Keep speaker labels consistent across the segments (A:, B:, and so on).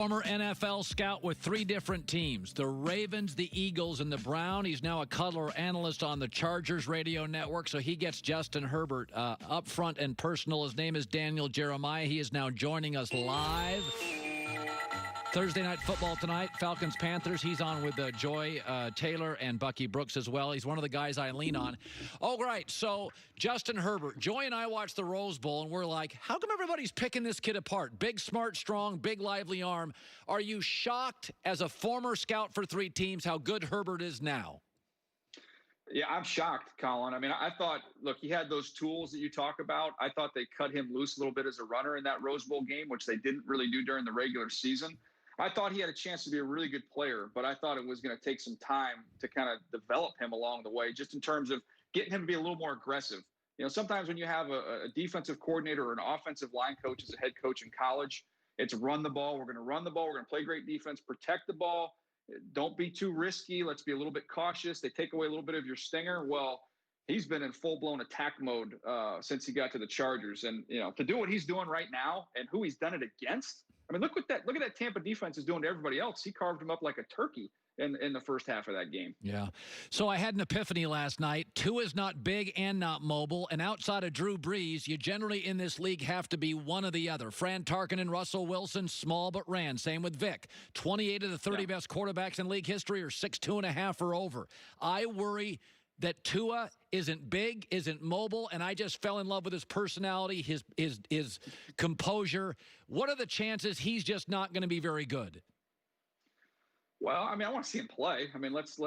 A: Former NFL scout with 3 different teams, the Ravens, the Eagles, and the Browns. He's now a color analyst on the Chargers radio network, so he gets Justin Herbert up front and personal. His name is Daniel Jeremiah. He is now joining us live. Thursday night football tonight, Falcons-Panthers. He's on with Joy Taylor and Bucky Brooks as well. He's one of the guys I lean on. Oh, right. So, Justin Herbert. Joy and I watched the Rose Bowl, and we're like, how come everybody's picking this kid apart? Big, smart, strong, big, lively arm. Are you shocked, as a former scout for 3 teams, how good Herbert is now?
B: Yeah, I'm shocked, Colin. I mean, I thought, look, he had those tools that you talk about. I thought they cut him loose a little bit as a runner in that Rose Bowl game, which they didn't really do during the regular season. I thought he had a chance to be a really good player, but I thought it was going to take some time to kind of develop him along the way, just in terms of getting him to be a little more aggressive. You know, sometimes when you have a defensive coordinator or an offensive line coach as a head coach in college, it's run the ball. We're going to run the ball. We're going to play great defense, protect the ball. Don't be too risky. Let's be a little bit cautious. They take away a little bit of your stinger. Well, he's been in full-blown attack mode since he got to the Chargers. And, you know, to do what he's doing right now and who he's done it against, I mean, look at that Tampa defense is doing to everybody else. He carved him up like a turkey in the first half of that game.
A: Yeah. So I had an epiphany last night. Tua is not big and not mobile, and outside of Drew Brees, you generally in this league have to be one or the other. Fran Tarkenton, Russell Wilson, small but ran. Same with Vic. 28 of the 30 best quarterbacks in league history are 6'2.5" or over. I worry that Tua isn't big, isn't mobile, and I just fell in love with his personality, his composure. What are the chances he's just not going to be very good?
B: Well, I mean, I want to see him play. I mean, let's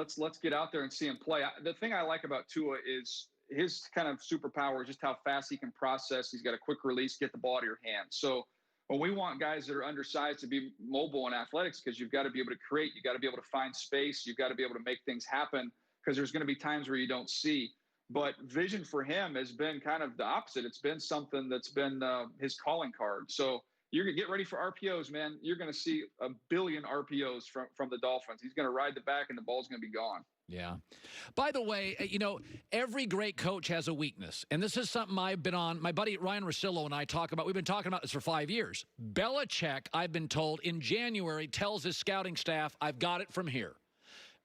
B: get out there and see him play. The thing I like about Tua is his kind of superpower is just how fast he can process. He's got a quick release, get the ball to your hand. So when we want guys that are undersized to be mobile in athletics, because you've got to be able to create, you've got to be able to find space, you've got to be able to make things happen, because there's going to be times where you don't see. But vision for him has been kind of the opposite. It's been something that's been his calling card. So you're going to get ready for RPOs, man. You're going to see a billion RPOs from the Dolphins. He's going to ride the back, and the ball's going to be gone.
A: Yeah. By the way, you know, every great coach has a weakness. And this is something I've been on. My buddy Ryan Russillo and I talk about. We've been talking about this for 5 years. Belichick, I've been told, in January tells his scouting staff, I've got it from here.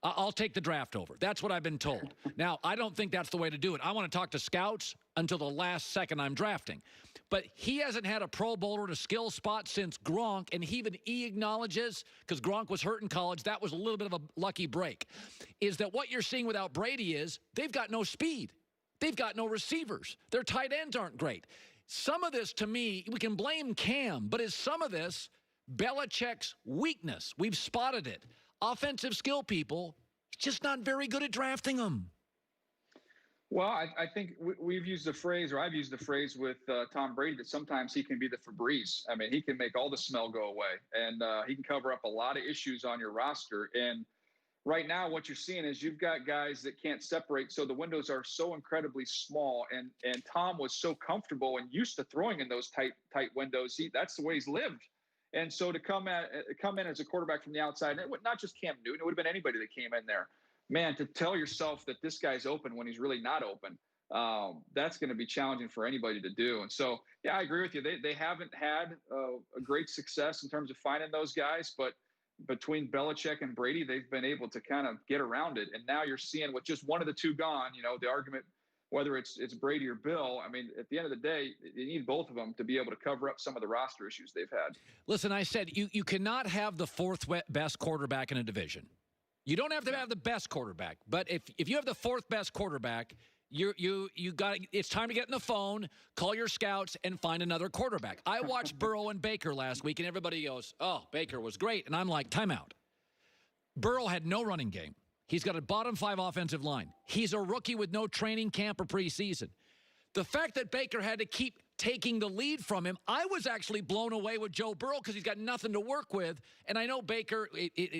A: I'll take the draft over. That's what I've been told. Now, I don't think that's the way to do it. I want to talk to scouts until the last second I'm drafting. But he hasn't had a Pro Bowler at a skill spot since Gronk, and he acknowledges, because Gronk was hurt in college, that was a little bit of a lucky break, is that what you're seeing without Brady is they've got no speed. They've got no receivers. Their tight ends aren't great. Some of this, to me, we can blame Cam, but is some of this Belichick's weakness? We've spotted it. Offensive skill people, just not very good at drafting them.
B: Well, I think we've used the phrase, or I've used the phrase with Tom Brady, that sometimes he can be the Febreze. I mean, he can make all the smell go away, and he can cover up a lot of issues on your roster. And right now what you're seeing is you've got guys that can't separate, so the windows are so incredibly small. And Tom was so comfortable and used to throwing in those tight windows. That's the way he's lived. And so to come in as a quarterback from the outside, and not just Cam Newton, it would have been anybody that came in there. Man, to tell yourself that this guy's open when he's really not open, that's going to be challenging for anybody to do. And so, yeah, I agree with you. They haven't had a great success in terms of finding those guys, but between Belichick and Brady, they've been able to kind of get around it. And now you're seeing with just one of the two gone, you know, the argument, whether it's Brady or Bill, I mean, at the end of the day, you need both of them to be able to cover up some of the roster issues they've had.
A: Listen, I said you cannot have the 4th best quarterback in a division. You don't have to have the best quarterback, but if you have the 4th best quarterback, you got it's time to get in the phone, call your scouts, and find another quarterback. I watched Burrow and Baker last week, and everybody goes, "Oh, Baker was great," and I'm like, timeout. Burrow had no running game. He's got a bottom 5 offensive line. He's a rookie with no training camp or preseason. The fact that Baker had to keep taking the lead from him, I was actually blown away with Joe Burrow because he's got nothing to work with. And I know Baker,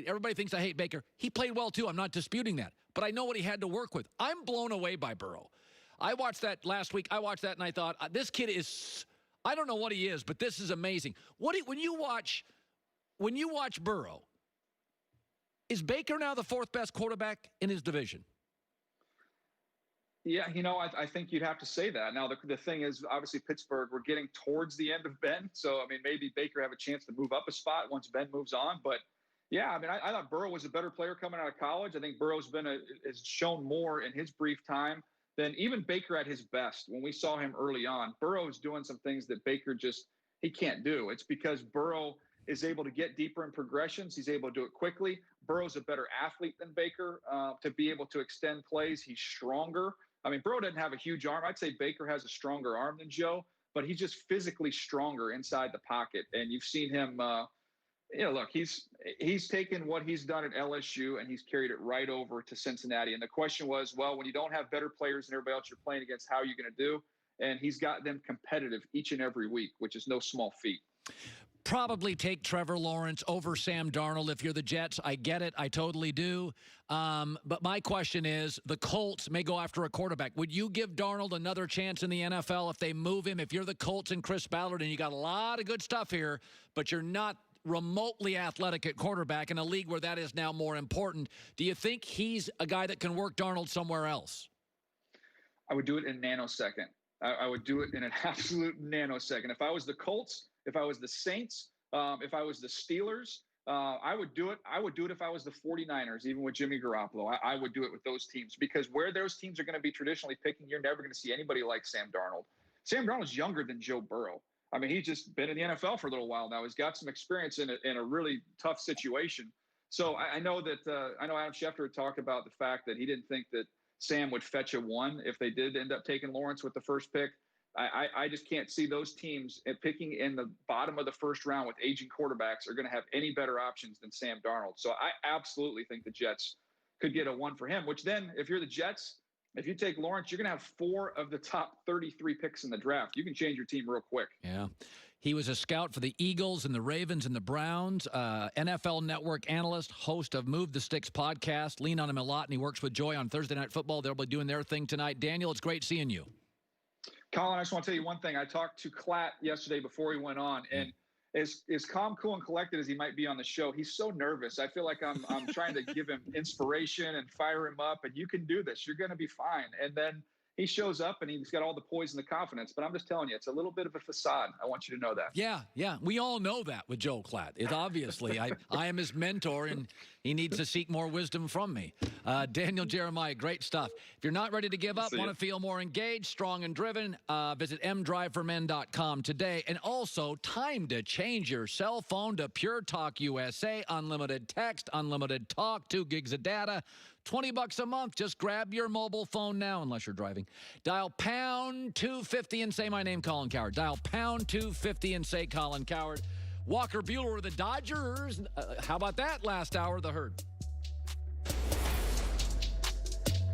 A: everybody thinks I hate Baker. He played well, too. I'm not disputing that. But I know what he had to work with. I'm blown away by Burrow. I watched that last week. I watched that, and I thought, this kid is, I don't know what he is, but this is amazing. When you watch Burrow, is Baker now the 4th best quarterback in his division?
B: Yeah, I think you'd have to say that. Now, the thing is, obviously, Pittsburgh, we're getting towards the end of Ben. So, I mean, maybe Baker have a chance to move up a spot once Ben moves on. But, yeah, I mean, I thought Burrow was a better player coming out of college. I think Burrow's has shown more in his brief time than even Baker at his best. When we saw him early on, Burrow is doing some things that Baker he can't do. It's because Burrow is able to get deeper in progressions. He's able to do it quickly. Burrow's a better athlete than Baker to be able to extend plays. He's stronger. I mean, Burrow doesn't have a huge arm. I'd say Baker has a stronger arm than Joe, but he's just physically stronger inside the pocket. And you've seen him, look, he's taken what he's done at LSU and he's carried it right over to Cincinnati. And the question was, well, when you don't have better players than everybody else you're playing against, how are you going to do? And he's got them competitive each and every week, which is no small feat.
A: Probably take Trevor Lawrence over Sam Darnold if you're the Jets. I get it. I totally do. But my question is, the Colts may go after a quarterback. Would you give Darnold another chance in the NFL if they move him? If you're the Colts and Chris Ballard and you got a lot of good stuff here, but you're not remotely athletic at quarterback in a league where that is now more important, do you think he's a guy that can work Darnold somewhere else?
B: I would do it in a nanosecond. I would do it in an absolute nanosecond. If I was the Colts, if I was the Saints, if I was the Steelers, I would do it. I would do it if I was the 49ers, even with Jimmy Garoppolo. I would do it with those teams because where those teams are going to be traditionally picking, you're never going to see anybody like Sam Darnold. Sam Darnold's younger than Joe Burrow. I mean, he's just been in the NFL for a little while now. He's got some experience in a really tough situation. So I know that I know Adam Schefter had talked about the fact that he didn't think that Sam would fetch a 1 if they did end up taking Lawrence with the first pick. I just can't see those teams picking in the bottom of the first round with aging quarterbacks are going to have any better options than Sam Darnold. So I absolutely think the Jets could get a 1 for him, which then if you're the Jets, if you take Lawrence, you're going to have 4 of the top 33 picks in the draft. You can change your team real quick.
A: Yeah. He was a scout for the Eagles and the Ravens and the Browns, NFL Network analyst, host of Move the Sticks podcast. Lean on him a lot, and he works with Joy on Thursday Night Football. They'll be doing their thing tonight. Daniel, it's great seeing you.
B: Colin, I just want to tell you one thing. I talked to Klatt yesterday before he went on, and as calm, cool, and collected as he might be on the show, he's so nervous. I feel like I'm trying to give him inspiration and fire him up, and you can do this. You're going to be fine. And then he shows up, and he's got all the poise and the confidence. But I'm just telling you, it's a little bit of a facade. I want you to know that.
A: Yeah. We all know that with Joe Klatt. It's obviously, I am his mentor, and he needs to seek more wisdom from me. Daniel Jeremiah, great stuff. If you're not ready to give up, want to feel more engaged, strong, and driven, visit mdriveformen.com today. And also, time to change your cell phone to Pure Talk USA. Unlimited text, unlimited talk, 2 gigs of data. $20 a month. Just grab your mobile phone now, unless you're driving. Dial pound 250 and say my name, Colin Cowherd. Dial pound 250 and say Colin Cowherd. Walker Buehler of the Dodgers. How about that last hour, the Herd?